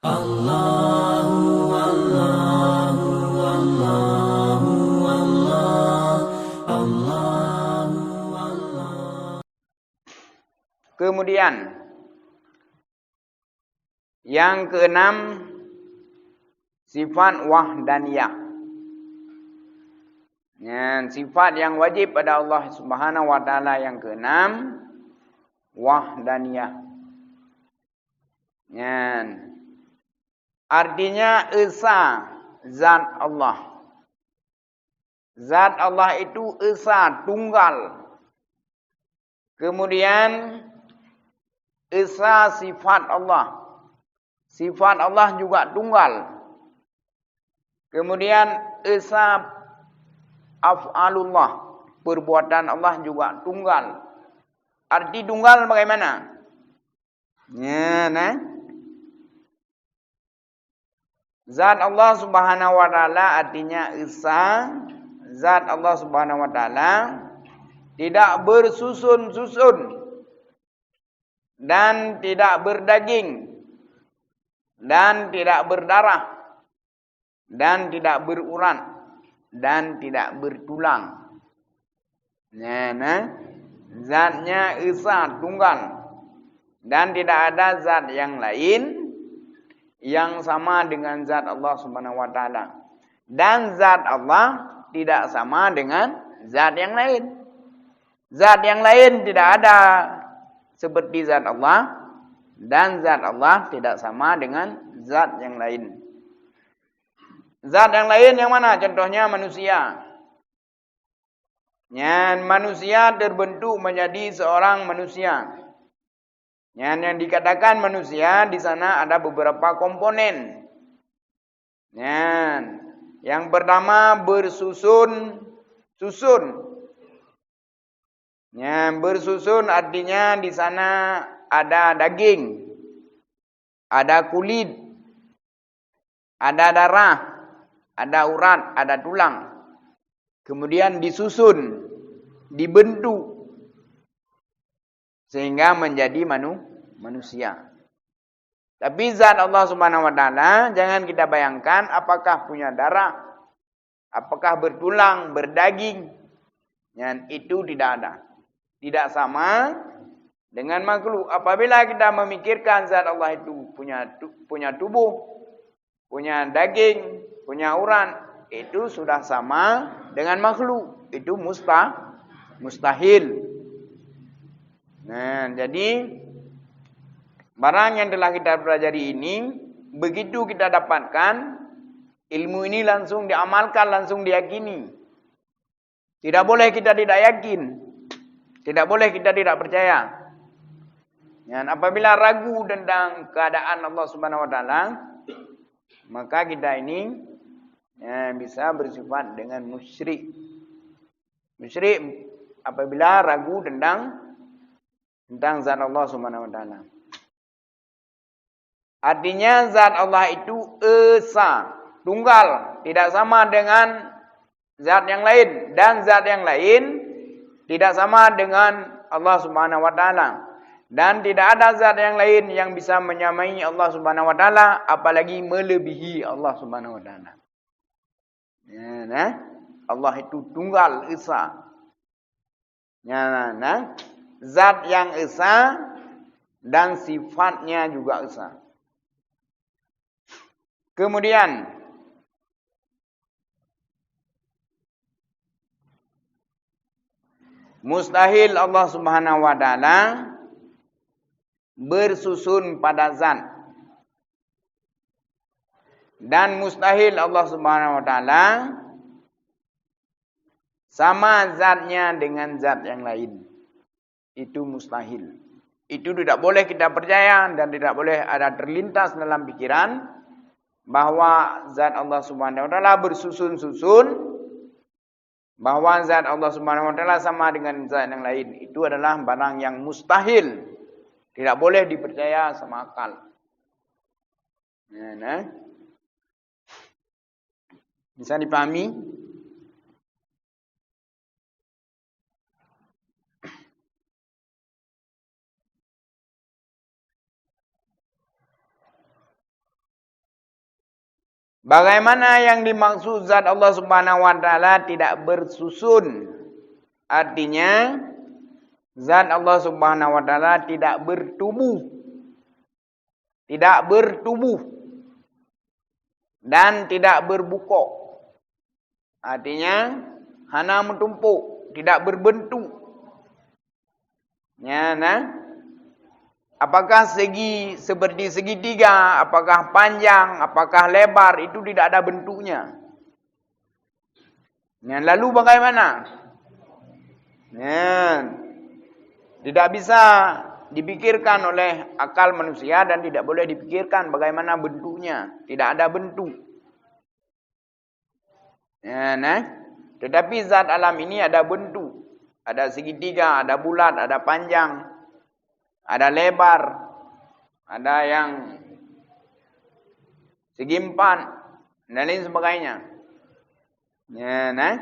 Allahu Allahu Allahu Allah Allahu Allah. Kemudian yang keenam, sifat wahdaniyah. Sifat yang wajib pada Allah Subhanahu wa taala yang keenam, wahdaniyah. Artinya esa zat Allah. Zat Allah itu esa, tunggal. Kemudian esa sifat Allah. Sifat Allah juga tunggal. Kemudian esa af'alullah. Perbuatan Allah juga tunggal. Arti tunggal bagaimana? Zat Allah Subhanahu wa taala artinya esa. Zat Allah Subhanahu wa taala tidak bersusun-susun dan tidak berdaging dan tidak berdarah dan tidak berurat dan tidak bertulang. Zatnya esa, tunggal, dan tidak ada zat yang lain yang sama dengan zat Allah Subhanahu wa taala. Dan zat Allah tidak sama dengan zat yang lain. Zat yang lain tidak ada seperti zat Allah, dan zat Allah tidak sama dengan zat yang lain. Zat yang lain yang mana? Contohnya manusia. Manusia terbentuk menjadi seorang manusia. Yang dikatakan manusia di sana ada beberapa komponen. Yang pertama bersusun. Bersusun artinya di sana ada daging, ada kulit, ada darah, ada urat, ada tulang. Kemudian disusun, dibentuk sehingga menjadi manusia. Tapi zat Allah Subhanahu wa taala jangan kita bayangkan apakah punya darah, apakah bertulang, berdaging. Itu tidak ada. Tidak sama dengan makhluk. Apabila kita memikirkan zat Allah itu punya tubuh, punya daging, punya urat, itu sudah sama dengan makhluk. Itu mustahil. Jadi barang yang telah kita pelajari ini, begitu kita dapatkan, ilmu ini langsung diamalkan, langsung diyakini. Tidak boleh kita tidak yakin. Tidak boleh kita tidak percaya. Apabila ragu tentang keadaan Allah Subhanahu wa taala, maka kita ini bisa bersifat dengan musyrik. Musyrik apabila ragu tentang zat Allah Subhanahu wa taala. Artinya zat Allah itu esa, tunggal, tidak sama dengan zat yang lain, dan zat yang lain tidak sama dengan Allah Subhanahu wa taala. Dan tidak ada zat yang lain yang bisa menyamai Allah Subhanahu wa taala, apalagi melebihi Allah Subhanahu wa taala. Allah itu tunggal, esa. Zat yang esa dan sifatnya juga esa. Kemudian mustahil Allah Subhanahu wa taala bersusun pada zat. Dan mustahil Allah Subhanahu wa taala sama zatnya dengan zat yang lain. Itu mustahil. Itu tidak boleh kita percaya dan tidak boleh ada terlintas dalam pikiran bahwa zat Allah Subhanahu wa taala bersusun-susun, bahwa zat Allah Subhanahu wa taala sama dengan zat yang lain. Itu adalah barang yang mustahil. Tidak boleh dipercaya sama akal. Bisa dipahami? Bagaimana yang dimaksud zat Allah Subhanahu wa taala tidak bersusun? Artinya zat Allah Subhanahu wa taala tidak bertubuh. Tidak bertubuh dan tidak berbukok. Artinya hana mentumpuk, tidak berbentuk. Ya, nah. Apakah segi seperti segitiga, apakah panjang, apakah lebar, itu tidak ada bentuknya. Ya, lalu bagaimana? Ya, tidak bisa dipikirkan oleh akal manusia dan tidak boleh dipikirkan bagaimana bentuknya. Tidak ada bentuk. Ya, nah. Tetapi zat alam ini ada bentuk. Ada segitiga, ada bulat, ada panjang, ada lebar, ada yang segi empat, dan lain sebagainya. Ya, nah.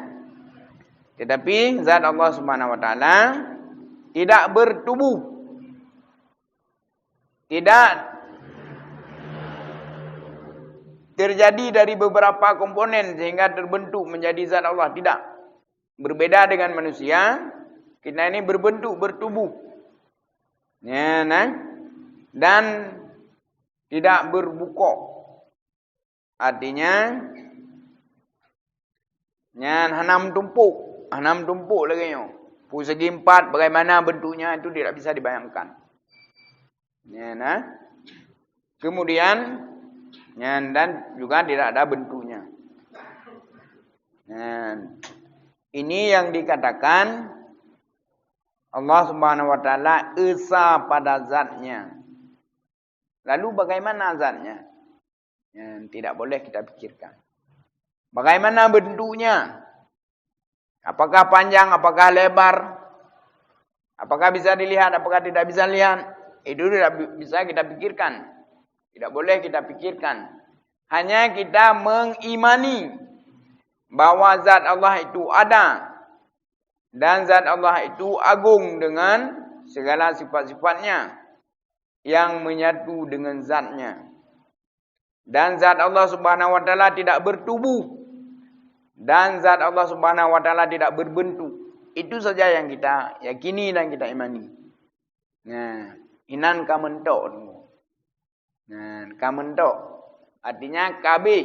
Tetapi zat Allah Subhanahu wa taala tidak bertubuh. Tidak terjadi dari beberapa komponen sehingga terbentuk menjadi zat Allah. Tidak. Berbeda dengan manusia, kita ini berbentuk, bertubuh. Ya, nah. Dan tidak berbukok. Artinya ya, hanam tumpuk lagi yo. Segi empat bagaimana bentuknya itu tidak bisa dibayangkan. Ya, nah. Kemudian ya, dan juga tidak ada bentuknya. Nah, ini yang dikatakan Allah Subhanahu wa taala esa pada zatnya. Lalu bagaimana zatnya? Ya, tidak boleh kita pikirkan. Bagaimana bentuknya? Apakah panjang, apakah lebar? Apakah bisa dilihat, apakah tidak bisa lihat? Itu tidak bisa kita pikirkan. Tidak boleh kita pikirkan. Hanya kita mengimani bahwa zat Allah itu ada. Dan zat Allah itu agung dengan segala sifat-sifatnya yang menyatu dengan zatnya. Dan zat Allah Subhanahu wa taala tidak bertubuh. Dan zat Allah Subhanahu wa taala tidak berbentuk. Itu saja yang kita yakini dan kita imani. Nah, inan kamentok. Nah, kamentok artinya kabe.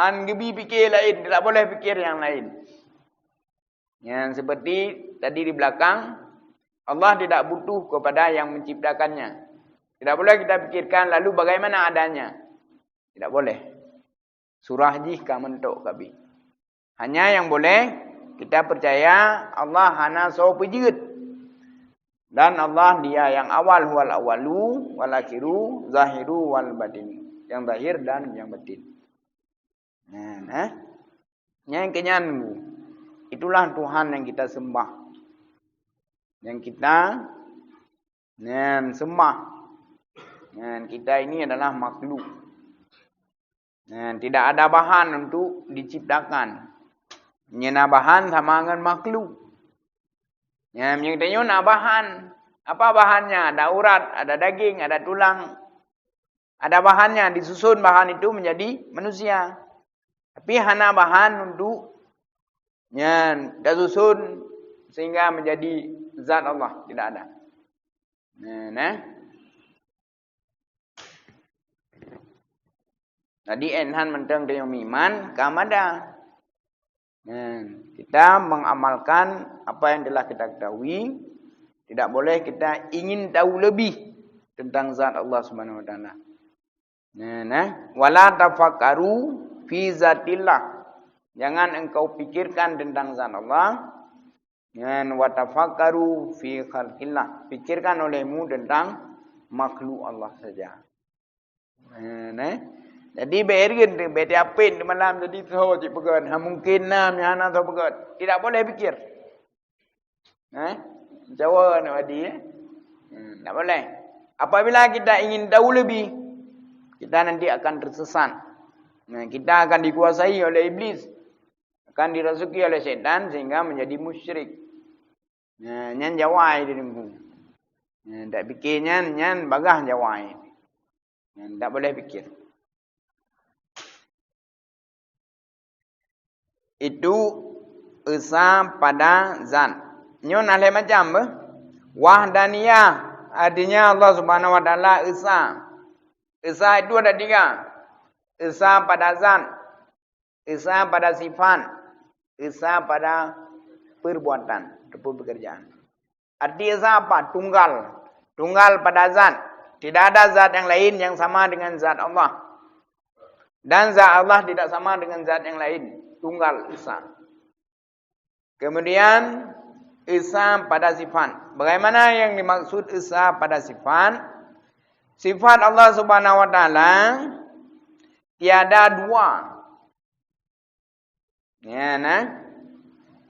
Han gebi fikir lain, tidak boleh fikir yang lain. Yang seperti tadi di belakang, Allah tidak butuh kepada yang menciptakannya. Tidak boleh kita pikirkan lalu bagaimana adanya. Tidak boleh. Surah jih kamentok kabe. Hanya yang boleh kita percaya Allah hana so pejut. Dan Allah dia yang awal wal awalu wal akhiru zahiru wal batin. Yang zahir dan yang batin. Nah, yang kenyan itulah Tuhan yang kita sembah. Yang kita sembah. Dan kita ini adalah makhluk. Tidak ada bahan untuk diciptakan. Nyena bahan sama dengan makhluk. Yang kita nak bahan. Apa bahannya? Ada urat, ada daging, ada tulang. Ada bahannya, disusun bahan itu menjadi manusia. Tapi hana bahan untuk disusun sehingga menjadi zat Allah. Tidak ada. Nah. Tadi enhan menteng dengan iman, kamada. Kita mengamalkan apa yang telah kita ketahui. Tidak boleh kita ingin tahu lebih tentang zat Allah Subhanahu wa taala. Wala tafakkaru fi zatillah. Jangan engkau pikirkan tentang zat Allah. Wa tafakkaru fi khalqillah. Pikirkan olehmu tentang makhluk Allah saja. Jadi berin bete apin di malam jadi tahu cik pegan. Mungkin nam yang ana tahu pegan. Tidak boleh fikir. Jawa nak wadi. Tak boleh. Apabila kita ingin tahu lebih, kita nanti akan tersesat. Kita akan dikuasai oleh iblis. Akan dirasuki oleh syaitan sehingga menjadi musyrik. Nyan jawai di dengku. Tak fikir nyan bagah jawai. Tak boleh fikir. itu esa pada zat. Nyo nah lain macam apa? Wahdaniyah artinya Allah Subhanahu wa taala esa. Esa itu ada 3. Esa pada zat, esa pada sifat, esa pada perbuatan ataupun pekerjaan. Arti esa apa? Tunggal. Tunggal pada zat. Tidak ada zat yang lain yang sama dengan zat Allah. Dan zat Allah tidak sama dengan zat yang lain. Tunggal esa. Kemudian esa pada sifat. Bagaimana yang dimaksud esa pada sifat? Sifat Allah Subhanahu wa taala tiada 2. Ya, nah.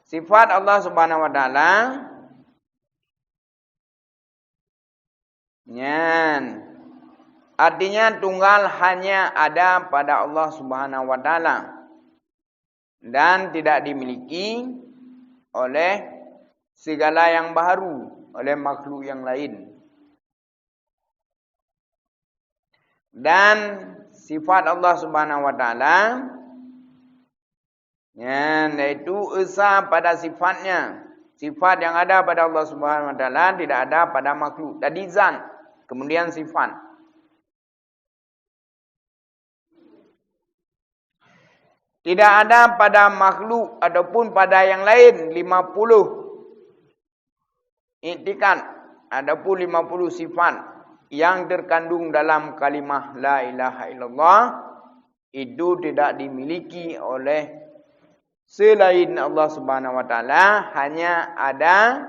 Sifat Allah Subhanahu wa taala artinya tunggal hanya ada pada Allah Subhanahu wa taala dan tidak dimiliki oleh segala yang baru, oleh makhluk yang lain. Dan sifat Allah Subhanahu wa taala yaitu esa pada sifatnya. Sifat yang ada pada Allah Subhanahu wa taala tidak ada pada makhluk. Tadi zat, kemudian sifat. Tidak ada pada makhluk ataupun pada yang lain 50 i'tikad, adapun 50 sifat yang terkandung dalam kalimah la ilaha illallah itu tidak dimiliki oleh selain Allah Subhanahu wa taala, hanya ada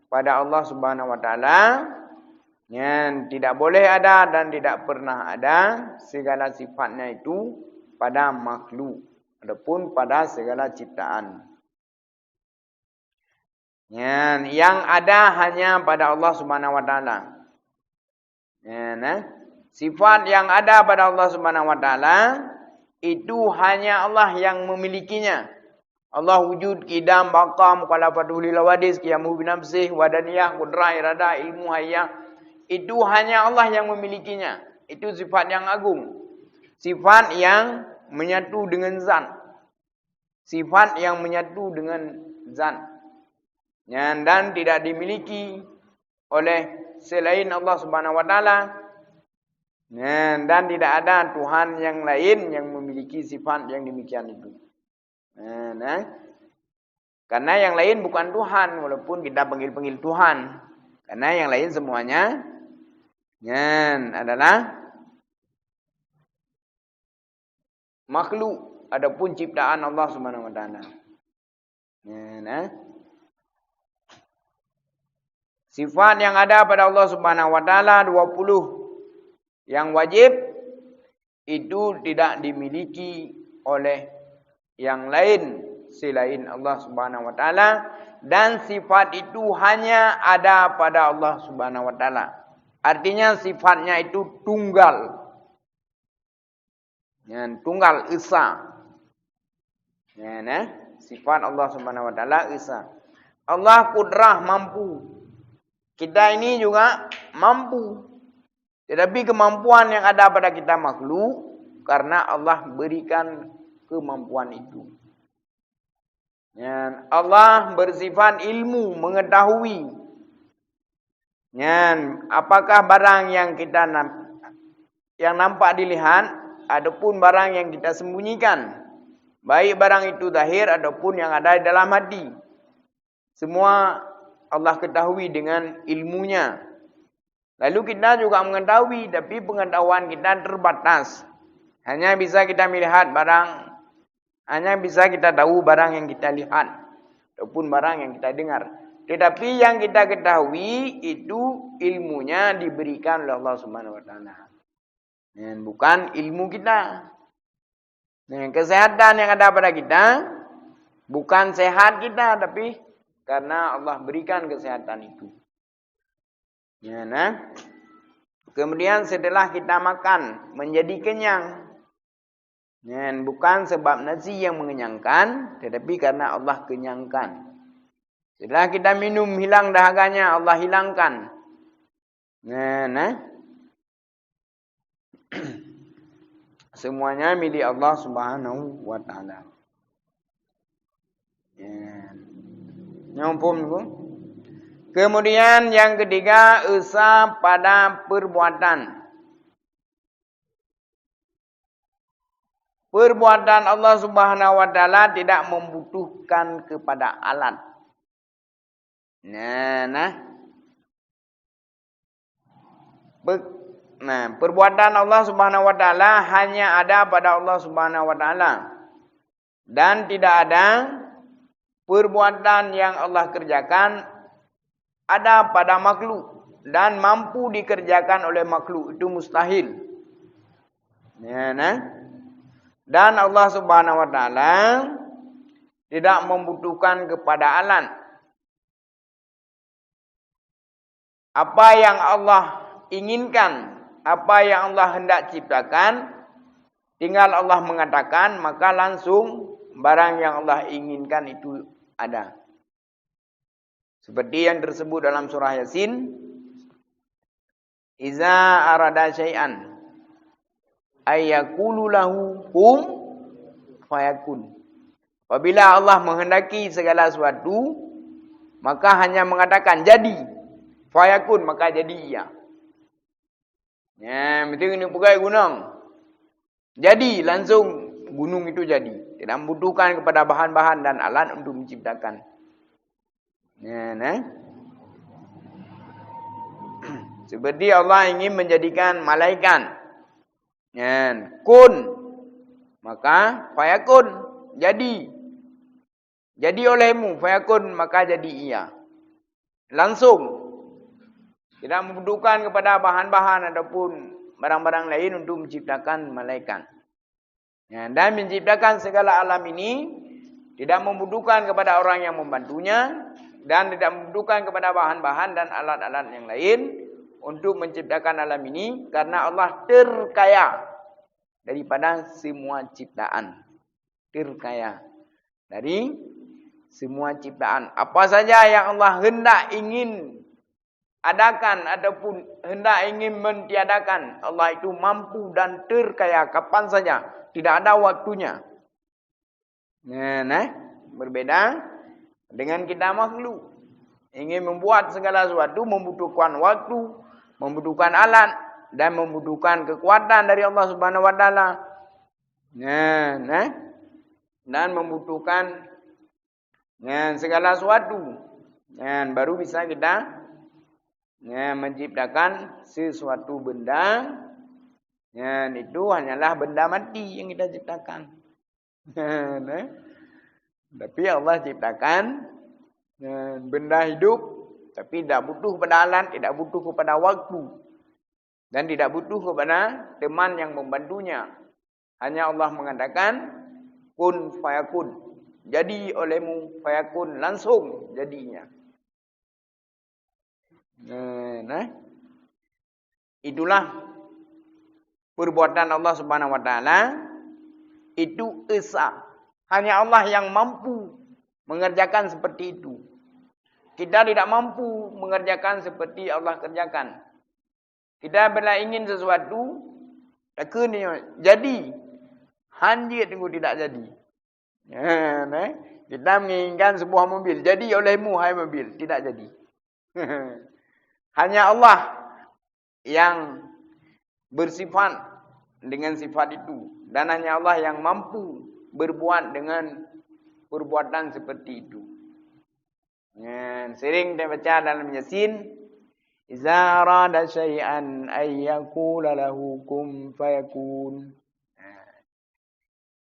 pada Allah Subhanahu wa taala. Yang tidak boleh ada dan tidak pernah ada segala sifatnya itu pada makhluk ataupun pada segala ciptaan. Yang ada hanya pada Allah Subhanahu wa taala. Sifat yang ada pada Allah Subhanahu wa taala itu hanya Allah yang memilikinya. Allah wujud, qidam, baqa, mukhalafatul lil hawadis, qiyamu bi nafsih, wadaniyah, qudrah, iradah, ilmu, hayah. Itu hanya Allah yang memilikinya. Itu sifat yang agung. Sifat yang menyatu dengan zat. Sifat yang menyatu dengan zat. Dan tidak dimiliki oleh selain Allah Subhanahu wa taala. Dan tidak ada Tuhan yang lain yang memiliki sifat yang demikian itu. Karena yang lain bukan Tuhan, walaupun kita panggil-panggil Tuhan. Karena yang lain semuanya adalah makhluk, adapun ciptaan Allah Subhanahu wa taala. Sifat yang ada pada Allah Subhanahu wa taala 20 yang wajib itu tidak dimiliki oleh yang lain selain Allah Subhanahu wa taala, dan sifat itu hanya ada pada Allah Subhanahu wa taala. Artinya sifatnya itu tunggal. Tunggal esa. Sifat Allah Subhanahu wa taala esa. Allah kudrah, mampu. Kita ini juga mampu. Tetapi kemampuan yang ada pada kita makhluk karena Allah berikan kemampuan itu. Allah bersifat ilmu, mengetahui. Apakah barang yang kita yang nampak dilihat, adapun barang yang kita sembunyikan, baik barang itu zahir ataupun yang ada di dalam hati. Semua Allah ketahui dengan ilmunya. Lalu kita juga mengetahui, tapi pengetahuan kita terbatas. Hanya bisa kita melihat barang, hanya bisa kita tahu barang yang kita lihat ataupun barang yang kita dengar. Tetapi yang kita ketahui itu ilmunya diberikan oleh Allah Subhanahu wa taala. Bukan ilmu kita. Kesehatan yang ada pada kita bukan sehat kita, tapi karena Allah berikan kesehatan itu. Kemudian setelah kita makan menjadi kenyang. Bukan sebab nasi yang mengenyangkan, tetapi karena Allah kenyangkan. Setelah kita minum hilang dahaganya, Allah hilangkan. Semuanya milik Allah Subhanahu wa taala. Nyompom tu. Kemudian yang ketiga, esa pada perbuatan. Perbuatan Allah Subhanahu wa taala tidak membutuhkan kepada alat. Perbuatan Allah Subhanahu wa taala hanya ada pada Allah Subhanahu wa taala. Dan tidak ada perbuatan yang Allah kerjakan ada pada makhluk dan mampu dikerjakan oleh makhluk, itu mustahil. Dan Allah Subhanahu wa taala tidak membutuhkan kepada alat. Apa yang Allah inginkan, apa yang Allah hendak ciptakan, tinggal Allah mengatakan, maka langsung barang yang Allah inginkan itu ada. Seperti yang tersebut dalam surah Yasin, iza arada syai'an ayyakulu lahu kum fayakun. Apabila Allah menghendaki segala sesuatu, maka hanya mengatakan jadi, fayakun, maka jadi ia. Betul ini pegai gunung. Jadi langsung gunung itu jadi. Tidak membutuhkan kepada bahan-bahan dan alat untuk menciptakan. Seperti Allah ingin menjadikan malaikat. Kun, maka fayakun, jadi. Jadi olehmu, fayakun, maka jadi ia. Langsung. Tidak membutuhkan kepada bahan-bahan ataupun barang-barang lain untuk menciptakan malaikat. Dan menciptakan segala alam ini tidak membutuhkan kepada orang yang membantunya dan tidak membutuhkan kepada bahan-bahan dan alat-alat yang lain untuk menciptakan alam ini, karena Allah terkaya daripada semua ciptaan. Terkaya dari semua ciptaan. Apa saja yang Allah hendak ingin adakan ataupun hendak ingin mentiadakan, Allah itu mampu dan terkaya kapan saja. Tidak ada waktunya. Berbeda dengan kita makhluk. Ingin membuat segala sesuatu membutuhkan waktu, membutuhkan alat dan membutuhkan kekuatan dari Allah Subhanahu wa taala. Dan membutuhkan segala sesuatu. Baru bisa kita menciptakan sesuatu benda. Itu hanyalah benda mati yang kita ciptakan. Tapi Allah ciptakan benda hidup, tapi tidak butuh kepada alat, tidak butuh kepada waktu, dan tidak butuh kepada teman yang membantunya. Hanya Allah mengatakan kun fayakun, jadi olehmu, fayakun, langsung jadinya. Itulah perbuatan Allah Subhanahu wa taala, itu esa. Hanya Allah yang mampu mengerjakan seperti itu. Kita tidak mampu mengerjakan seperti Allah kerjakan. Kita bila ingin sesuatu, jadi. Hanjir tunggu tidak jadi. Kita menginginkan sebuah mobil, jadi olehmu hai mobil, tidak jadi. Hanya Allah yang bersifat dengan sifat itu, dan hanya Allah yang mampu berbuat dengan perbuatan seperti itu. Sering kita baca dalam Yasin, iza arada syai'an ayyakula lahu kum fayakun.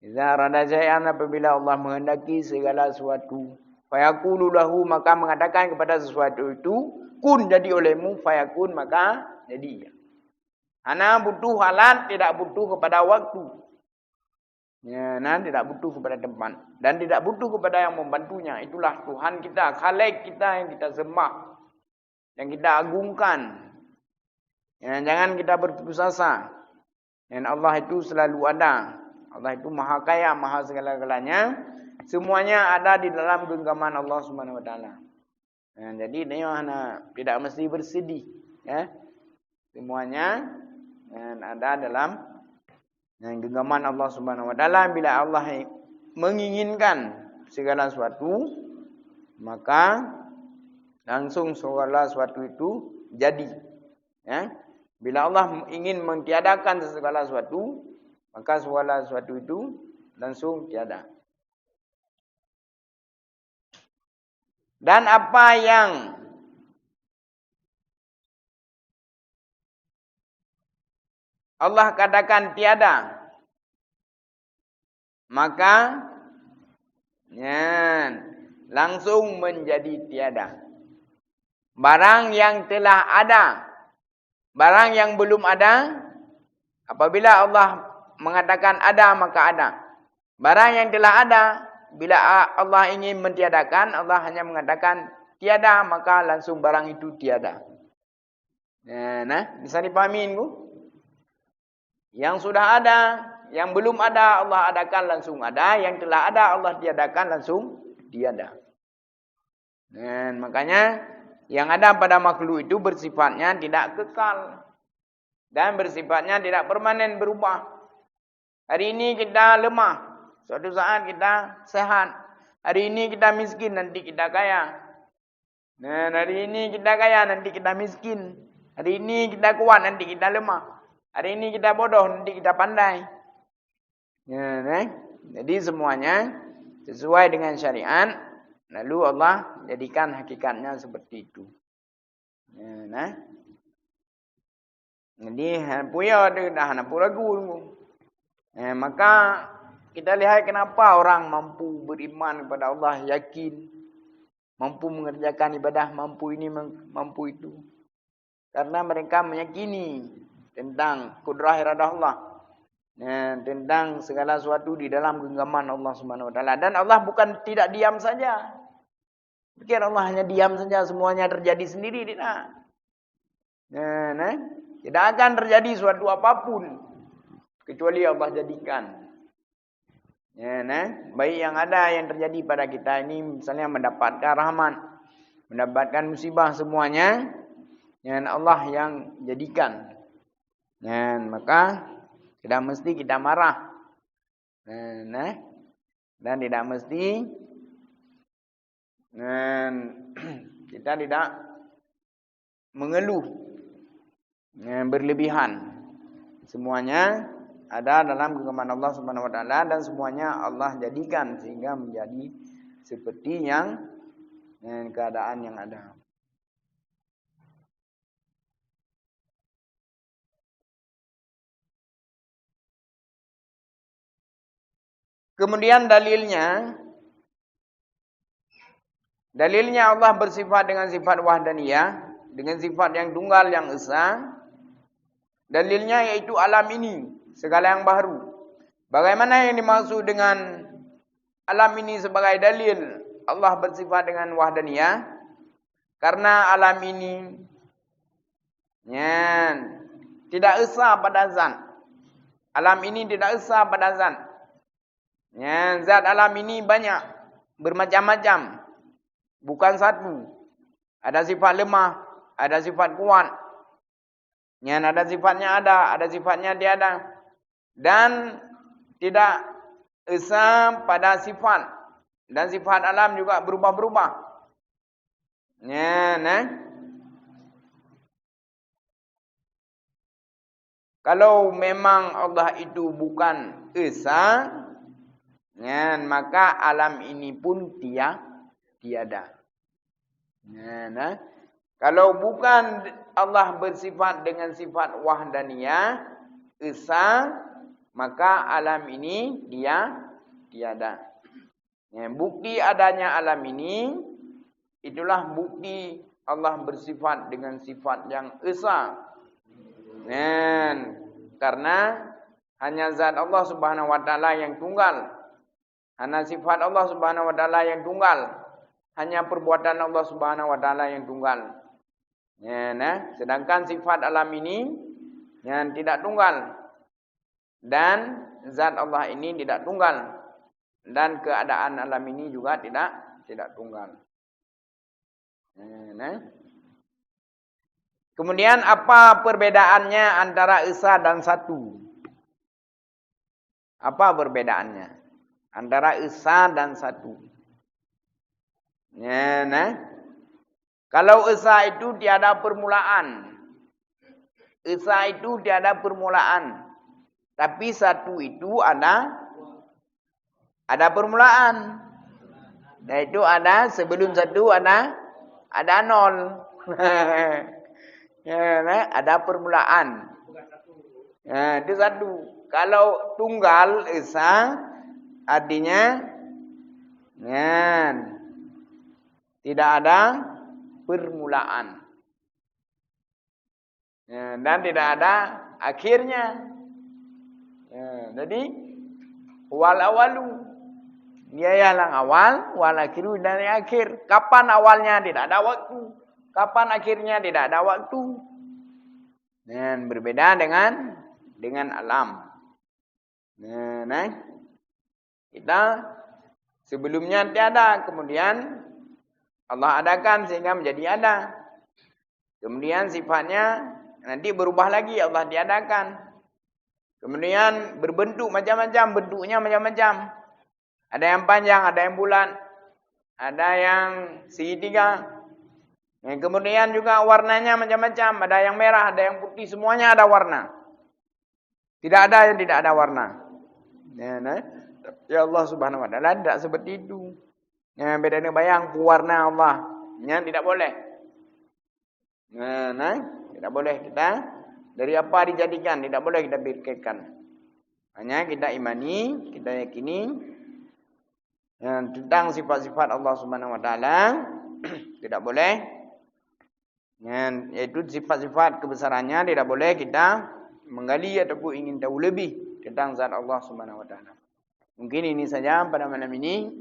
Iza arada syai'an, apabila Allah menghendaki segala sesuatu, fayakulu lahu, maka mengatakan kepada sesuatu itu, kun, jadi olehmu, fayakun, maka jadi ia. Ana butuh alat, tidak butuh kepada waktu. Tidak butuh kepada tempat. Dan tidak butuh kepada yang membantunya. Itulah Tuhan kita, Khalik kita yang kita sembah, yang kita agungkan. Jangan kita berputus asa. Dan Allah itu selalu ada. Allah itu maha kaya, maha segala-galanya. Semuanya ada di dalam genggaman Allah Subhanahu wa taala. Jadi ini tidak mesti bersedih, ya. Semuanya ada dalam genggaman Allah Subhanahu wa taala. Bila Allah menginginkan segala sesuatu, maka langsung segala sesuatu itu jadi. Ya. Bila Allah ingin mentiadakan segala sesuatu, maka segala sesuatu itu langsung tiada. Dan apa yang Allah katakan tiada, maka langsung menjadi tiada. Barang yang telah ada, barang yang belum ada, apabila Allah mengatakan ada, maka ada. Barang yang telah ada, bila Allah ingin mentiadakan, Allah hanya mengatakan tiada, maka langsung barang itu tiada. Nah, bisa dipahami ku? Yang sudah ada, yang belum ada, Allah adakan langsung ada. Yang telah ada, Allah tiadakan langsung tiada. Dan makanya yang ada pada makhluk itu bersifatnya tidak kekal. Dan bersifatnya tidak permanen berubah. Hari ini kita lemah. Suatu saat kita sehat. Hari ini kita miskin, nanti kita kaya. Dan hari ini kita kaya, nanti kita miskin. Hari ini kita kuat, nanti kita lemah. Hari ini kita bodoh, nanti kita pandai. Jadi semuanya sesuai dengan syariat. Lalu Allah jadikan hakikatnya seperti itu. Jadi puya dah nak ragu. Maka kita lihat kenapa orang mampu beriman kepada Allah, yakin, mampu mengerjakan ibadah, mampu ini, mampu itu. Karena mereka meyakini tentang kudrah iradah Allah, tentang segala sesuatu di dalam genggaman Allah Subhanahu Wa Taala. Dan Allah bukan tidak diam saja. Pikir Allah hanya diam saja, semuanya terjadi sendiri, tidak. Tidak akan terjadi suatu apapun kecuali Allah jadikan. Baik yang ada yang terjadi pada kita ini, misalnya mendapatkan rahmat, mendapatkan musibah, semuanya Allah yang jadikan. Maka tidak mesti kita marah. Dan tidak mesti kita tidak mengeluh berlebihan. Semuanya ada dalam genggaman Allah Subhanahu Wa Taala dan semuanya Allah jadikan sehingga menjadi seperti yang keadaan yang ada. Kemudian dalilnya Allah bersifat dengan sifat wahdaniyah, dengan sifat yang tunggal, yang esa. Dalilnya yaitu alam ini, segala yang baru. Bagaimana yang dimaksud dengan alam ini sebagai dalil Allah bersifat dengan wahdaniyah? Karena alam ini tidak esa pada zat. Alam ini tidak esa pada zat. Zat alam ini banyak, bermacam-macam, bukan satu. Ada sifat lemah, ada sifat kuat. Ada sifatnya ada sifatnya tiada. Dan tidak esa pada sifat. Dan sifat alam juga berubah-berubah. Kalau memang Allah itu bukan esa, maka alam ini pun tiada. Kalau bukan Allah bersifat dengan sifat wahdaniyah, esa, maka alam ini tiada. Bukti adanya alam ini, itulah bukti Allah bersifat dengan sifat yang esa. Karena hanya zat Allah Subhanahu Wa Taala yang tunggal. Hanya sifat Allah Subhanahu Wa Taala yang tunggal. Hanya perbuatan Allah Subhanahu Wa Taala yang tunggal. Sedangkan sifat alam ini yang tidak tunggal. Dan zat Allah ini tidak tunggal. Dan keadaan alam ini juga tidak tunggal. Kemudian apa perbedaannya antara esa dan satu? Apa perbedaannya antara esa dan satu? Ya, nah. Kalau esa itu tiada permulaan. Esa itu tiada permulaan. Tapi satu itu ada permulaan. Yaitu ada sebelum satu ada nol. Ya, nah, ada permulaan. Ya, itu satu. Kalau tunggal esa artinya ya, tidak ada permulaan. Ya, dan tidak ada akhirnya. Ya, jadi wal awalu, dia yang awal, wal akhiru dari akhir. Kapan awalnya tidak ada waktu, kapan akhirnya tidak ada waktu. Dan berbeda dengan alam. Nah, kita sebelumnya tiada, kemudian Allah adakan sehingga menjadi ada. Kemudian sifatnya nanti berubah lagi, Allah tiadakan. Kemudian berbentuk macam-macam, bentuknya macam-macam. Ada yang panjang, ada yang bulat, ada yang segitiga. Kemudian juga warnanya macam-macam, ada yang merah, ada yang putih, semuanya ada warna. Tidak ada yang tidak ada warna. Ya Allah Subhanahu wa taala tidak seperti itu. Yang beda dengan bayang warna Allah. Yang tidak boleh. Tidak boleh kita dari apa dijadikan, tidak boleh kita pikirkan. Hanya kita imani, kita yakini tentang sifat-sifat Allah Subhanahu wa taala. Tidak boleh, yaitu sifat-sifat kebesarannya tidak boleh kita menggali ataupun ingin tahu lebih tentang zat Allah Subhanahu wa taala. Mungkin ini saja pada malam ini.